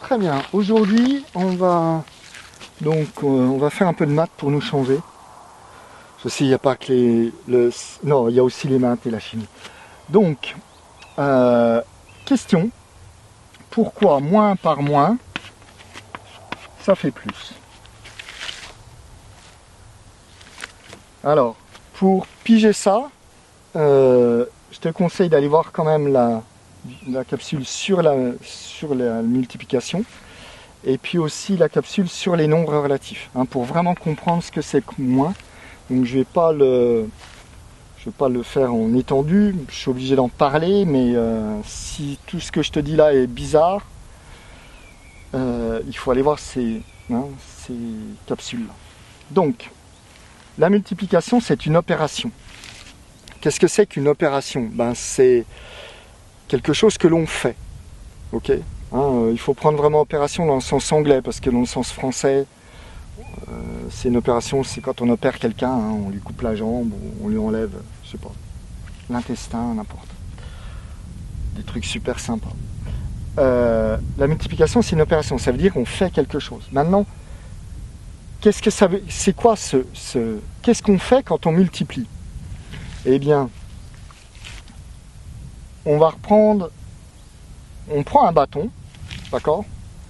Très bien, aujourd'hui on va faire un peu de maths pour nous changer. Ceci, il n'y a pas que non, il y a aussi les maths et la chimie. Donc, question, pourquoi moins par moins, ça fait plus? Alors, pour piger ça, je te conseille d'aller voir quand même la capsule sur la multiplication, et puis aussi la capsule sur les nombres relatifs, hein, pour vraiment comprendre ce que c'est que moins. Donc je vais pas le faire en étendu, je suis obligé d'en parler, mais si tout ce que je te dis là est bizarre, il faut aller voir ces capsules là. Donc la multiplication, c'est une opération. Qu'est-ce que c'est qu'une opération? C'est quelque chose que l'on fait. Ok, il faut prendre vraiment opération dans le sens anglais, parce que dans le sens français, c'est une opération, c'est quand on opère quelqu'un, on lui coupe la jambe, ou on lui enlève, je sais pas, l'intestin, n'importe. Des trucs super sympas. La multiplication, c'est une opération, ça veut dire qu'on fait quelque chose. Maintenant, qu'est-ce que ça veut, c'est quoi qu'est-ce qu'on fait quand on multiplie? Eh bien, on prend un bâton, d'accord,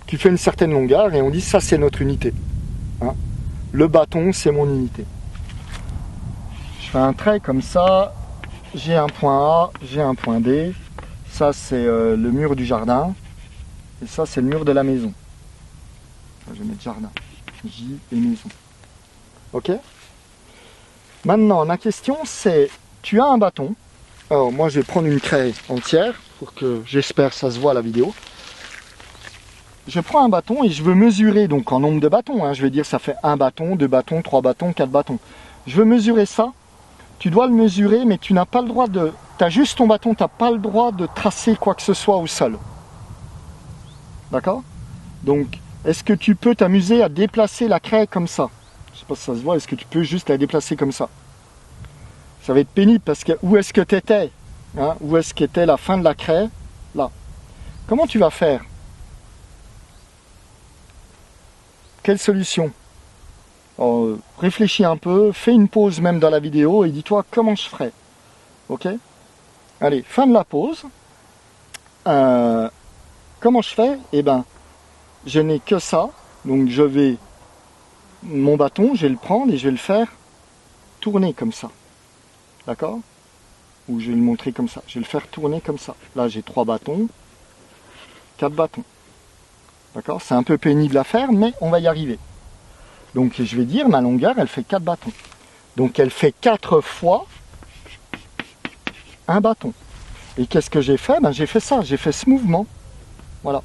qui fait une certaine longueur, et on dit ça c'est notre unité. Hein, le bâton c'est mon unité. Je fais un trait comme ça, j'ai un point A, j'ai un point B, ça c'est le mur du jardin, et ça c'est le mur de la maison. Je vais mettre jardin, J et maison. Ok? Maintenant la question c'est, tu as un bâton. Alors moi je vais prendre une craie entière pour que j'espère ça se voit à la vidéo. Je prends un bâton et je veux mesurer donc en nombre de bâtons. Hein, je vais dire ça fait 1 bâton, 2 bâtons, 3 bâtons, 4 bâtons. Je veux mesurer ça. Tu dois le mesurer, mais tu n'as pas le droit de... Tu as juste ton bâton, tu n'as pas le droit de tracer quoi que ce soit au sol. D'accord? Donc, est-ce que tu peux t'amuser à déplacer la craie comme ça? Je ne sais pas si ça se voit, est-ce que tu peux juste la déplacer comme ça? Ça va être pénible parce que où est-ce que tu étais, hein? Où est-ce qu'était la fin de la craie? Là. Comment tu vas faire? Quelle solution? Alors, réfléchis un peu, fais une pause même dans la vidéo et dis-toi comment je ferais. Ok? Allez, fin de la pause. Comment je fais? Eh ben, je n'ai que ça. Donc je vais... Mon bâton, je vais le prendre et je vais le faire tourner comme ça. D'accord? Ou je vais le montrer comme ça. Je vais le faire tourner comme ça. Là, j'ai 3 bâtons, 4 bâtons. D'accord? C'est un peu pénible à faire, mais on va y arriver. Donc je vais dire, ma longueur, elle fait 4 bâtons. Donc elle fait 4 fois un bâton. Et qu'est-ce que j'ai fait? J'ai fait ça, j'ai fait ce mouvement. Voilà.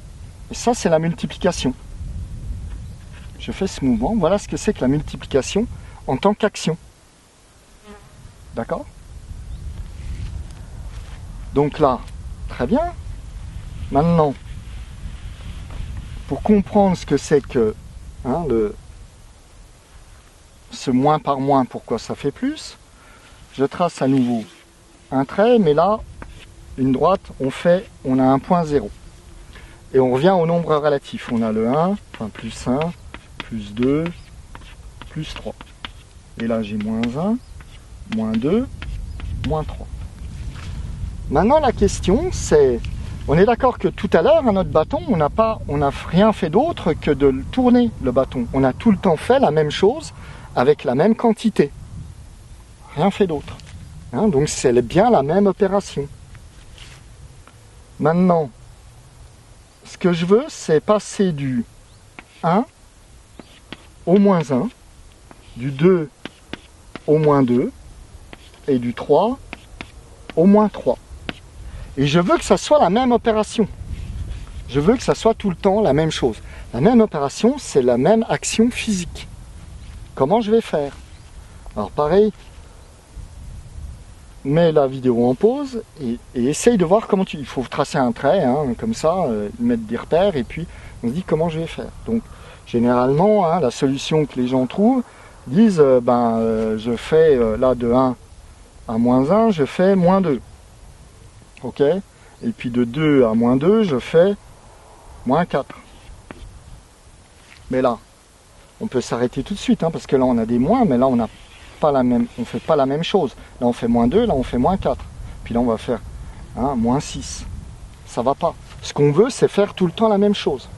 Et ça, c'est la multiplication. Je fais ce mouvement. Voilà ce que c'est que la multiplication en tant qu'action. D'accord? Donc là, très bien. Maintenant, pour comprendre ce que c'est que ce moins par moins, pourquoi ça fait plus, je trace à nouveau un trait, mais là, une droite, on a un point 0. Et on revient au nombre relatif. On a le 1, enfin plus 1, plus 2, plus 3. Et là, j'ai moins 1, moins 2, moins 3. Maintenant, la question, c'est... On est d'accord que tout à l'heure, à notre bâton, on n'a rien fait d'autre que de le tourner, le bâton. On a tout le temps fait la même chose avec la même quantité. Rien fait d'autre. Hein, donc, c'est bien la même opération. Maintenant, ce que je veux, c'est passer du 1 au moins 1, du 2 au moins 2, et du 3 au moins 3. Et je veux que ça soit la même opération. Je veux que ça soit tout le temps la même chose. La même opération, c'est la même action physique. Comment je vais faire? Alors pareil, mets la vidéo en pause et essaye de voir comment il faut tracer un trait, comme ça, mettre des repères, et puis on se dit comment je vais faire. Donc généralement, la solution que les gens trouvent, disent, je fais là de 1 à moins 1, je fais moins 2. Ok? Et puis de 2 à moins 2, je fais moins 4. Mais là, on peut s'arrêter tout de suite, hein, parce que là on a des moins, mais là on n'a pas la même, on fait pas la même chose. Là on fait -2, là on fait -4. Puis là on va faire hein, -6. Ça va pas. Ce qu'on veut, c'est faire tout le temps la même chose.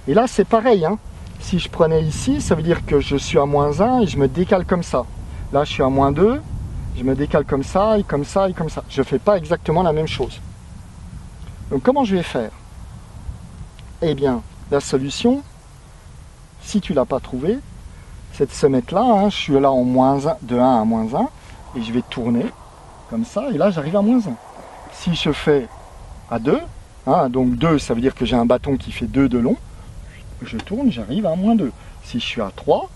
Et là c'est pareil, hein. Si je prenais ici, ça veut dire que je suis à -1 et je me décale comme ça. Là je suis à -2, je me décale comme ça, et comme ça, et comme ça. Je ne fais pas exactement la même chose. Donc comment je vais faire? Eh bien, la solution, si tu ne l'as pas trouvée, c'est de se mettre là, hein, je suis là en -1, de 1 à -1, et je vais tourner comme ça, et là j'arrive à -1. Si je fais à 2, hein, donc 2, ça veut dire que j'ai un bâton qui fait 2 de long, je tourne, j'arrive à -2. Si je suis à 3,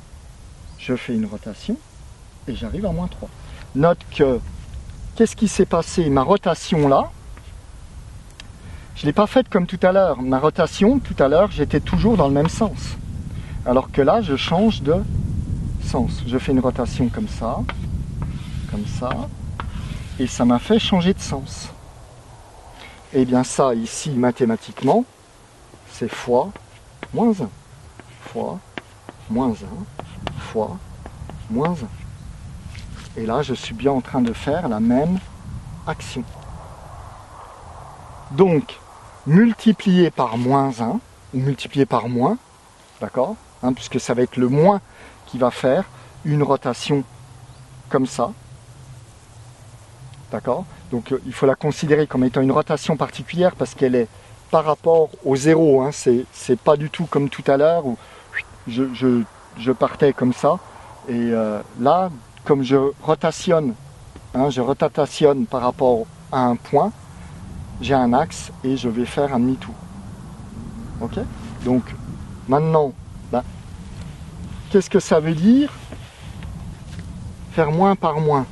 je fais une rotation, et j'arrive à -3. Note que, qu'est-ce qui s'est passé? Ma rotation là, je ne l'ai pas faite comme tout à l'heure. Ma rotation, tout à l'heure, j'étais toujours dans le même sens. Alors que là, je change de sens. Je fais une rotation comme ça, et ça m'a fait changer de sens. Et bien ça, ici, mathématiquement, c'est fois -1. Fois -1, fois -1. Et là, je suis bien en train de faire la même action. Donc, multiplié par -1, ou multiplié par moins, d'accord, hein, puisque ça va être le moins qui va faire une rotation comme ça, d'accord. Donc il faut la considérer comme étant une rotation particulière parce qu'elle est par rapport au zéro, hein, c'est pas du tout comme tout à l'heure où je partais comme ça, et là, comme je rotationne, hein, par rapport à un point, j'ai un axe et je vais faire un demi-tour. Ok? Donc maintenant, ben, qu'est-ce que ça veut dire faire moins par moins?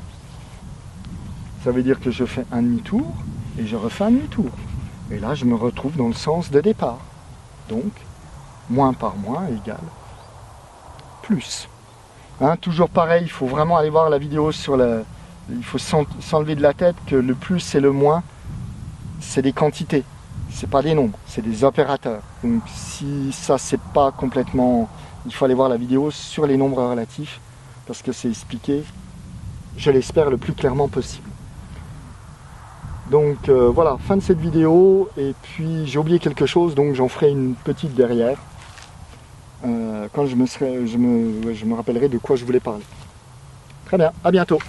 Ça veut dire que je fais un demi-tour et je refais un demi-tour. Et là, je me retrouve dans le sens de départ. Donc, moins par moins égale plus. Hein, toujours pareil, il faut vraiment aller voir la vidéo sur la... Il faut s'enlever de la tête que le plus et le moins, c'est des quantités. C'est pas des nombres, c'est des opérateurs. Donc si ça c'est pas complètement... Il faut aller voir la vidéo sur les nombres relatifs parce que c'est expliqué, je l'espère, le plus clairement possible. Donc voilà, fin de cette vidéo. Et puis j'ai oublié quelque chose, donc j'en ferai une petite derrière. Quand je me rappellerai de quoi je voulais parler. Très bien, à bientôt.